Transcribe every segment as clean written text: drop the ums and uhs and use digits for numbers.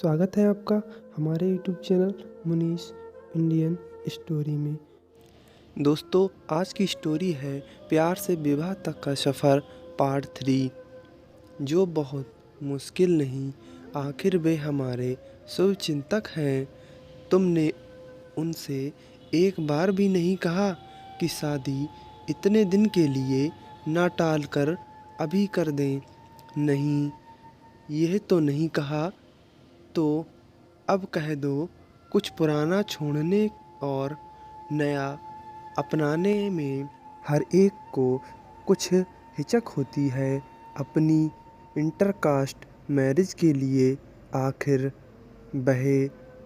स्वागत है आपका हमारे YouTube channel Munish Indian story में। दोस्तों, आज की स्टोरी है प्यार से विवाह तक का सफ़र पार्ट 3। जो बहुत मुश्किल नहीं, आखिर वे हमारे शुभचिंतक हैं। तुमने उनसे एक बार भी नहीं कहा कि शादी इतने दिन के लिए ना टाल कर अभी कर दें। नहीं, यह तो नहीं कहा तो अब कह दो। कुछ पुराना छोड़ने और नया अपनाने में हर एक को कुछ हिचक होती है। अपनी इंटरकास्ट मैरिज के लिए आखिर वह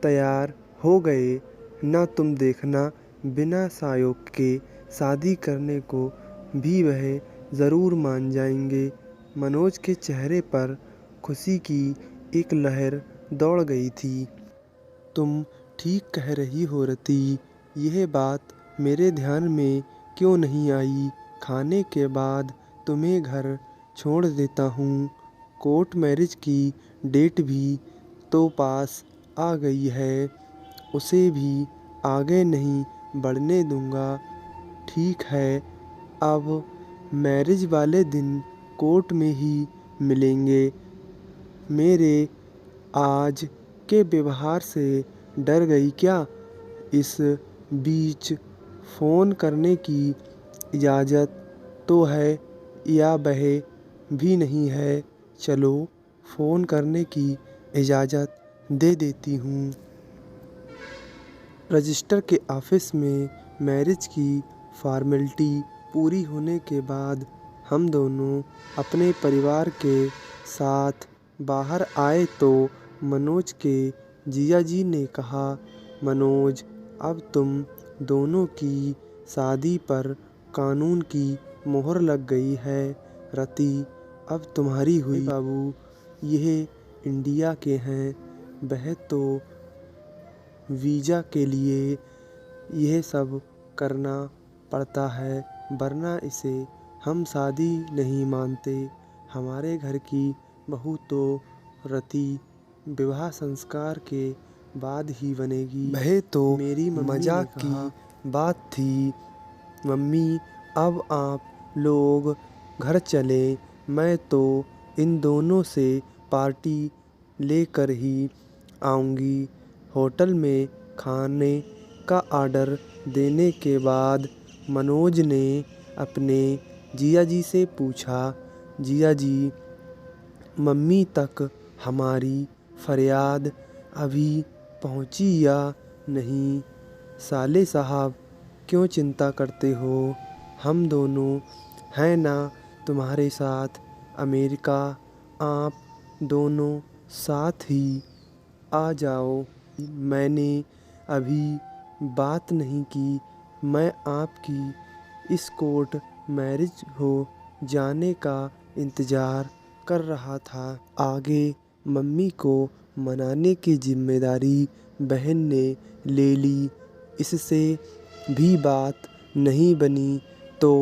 तैयार हो गए। ना तुम देखना, बिना सायोग के शादी करने को भी वह ज़रूर मान जाएंगे। मनोज के चेहरे पर खुशी की एक लहर दौड़ गई थी। तुम ठीक कह रही हो रति, यह बात मेरे ध्यान में क्यों नहीं आई। खाने के बाद तुम्हें घर छोड़ देता हूँ। कोर्ट मैरिज की डेट भी तो पास आ गई है, उसे भी आगे नहीं बढ़ने दूँगा। ठीक है, अब मैरिज वाले दिन कोर्ट में ही मिलेंगे। मेरे आज के व्यवहार से डर गई क्या? इस बीच फ़ोन करने की इजाज़त तो है या वह भी नहीं है? चलो, फ़ोन करने की इजाज़त दे देती हूँ। रजिस्टर के ऑफिस में मैरिज की फॉर्मेलिटी पूरी होने के बाद हम दोनों अपने परिवार के साथ बाहर आए तो मनोज के जीजा जी ने कहा, मनोज, अब तुम दोनों की शादी पर कानून की मोहर लग गई है। रति अब तुम्हारी हुई। बाबू, यह इंडिया के हैं, वह तो वीज़ा के लिए यह सब करना पड़ता है, वरना इसे हम शादी नहीं मानते। हमारे घर की बहू तो रति विवाह संस्कार के बाद ही बनेगी। वह तो मेरी मजाक की बात थी। मम्मी, अब आप लोग घर चलें, मैं तो इन दोनों से पार्टी लेकर ही आऊँगी। होटल में खाने का ऑर्डर देने के बाद मनोज ने अपने जीजा जी से पूछा, जीजा जी, मम्मी तक हमारी फरियाद अभी पहुंची या नहीं? साले साहब, क्यों चिंता करते हो? हम दोनों हैं ना तुम्हारे साथ। अमेरिका आप दोनों साथ ही आ जाओ। मैंने अभी बात नहीं की। मैं आपकी इस कोर्ट मैरिज हो जाने का इंतज़ार कर रहा था। आगे मम्मी को मनाने की जिम्मेदारी बहन ने ले ली। इससे भी बात नहीं बनी तो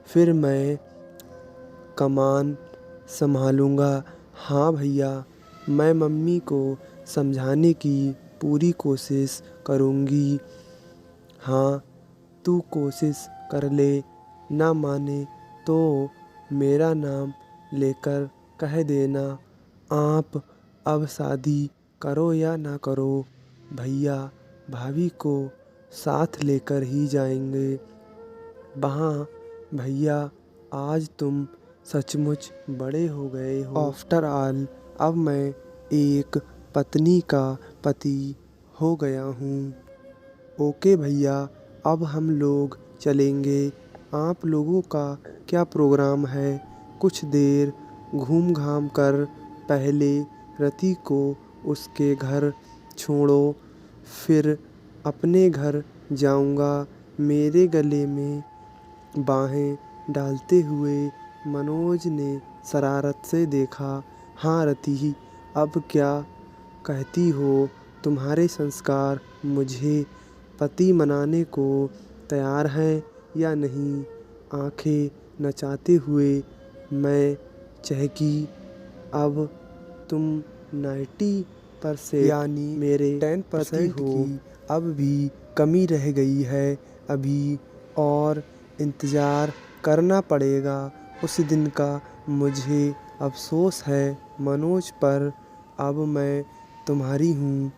फिर मैं कमान संभालूँगा। हाँ भैया, मैं मम्मी को समझाने की पूरी कोशिश करूँगी। हाँ, तू कोशिश कर ले, ना माने तो मेरा नाम लेकर कह देना। आप अब शादी करो या ना करो, भैया भाभी को साथ लेकर ही जाएंगे। वहाँ भैया, आज तुम सचमुच बड़े हो गए हो। आफ्टर ऑल, अब मैं एक पत्नी का पति हो गया हूँ। ओके भैया, अब हम लोग चलेंगे। आप लोगों का क्या प्रोग्राम है? कुछ देर घूम घाम कर पहले रति को उसके घर छोड़ो, फिर अपने घर जाऊंगा। मेरे गले में बाहें डालते हुए मनोज ने शरारत से देखा। हाँ रति, अब क्या कहती हो? तुम्हारे संस्कार मुझे पति मनाने को तैयार हैं या नहीं? आंखें नचाते हुए मैं चहकी। अब तुम नाइटी %, यानी मेरे 10% की अब भी कमी रह गई है अभी, और इंतज़ार करना पड़ेगा उस दिन का। मुझे अफ़सोस है मनोज, पर अब मैं तुम्हारी हूँ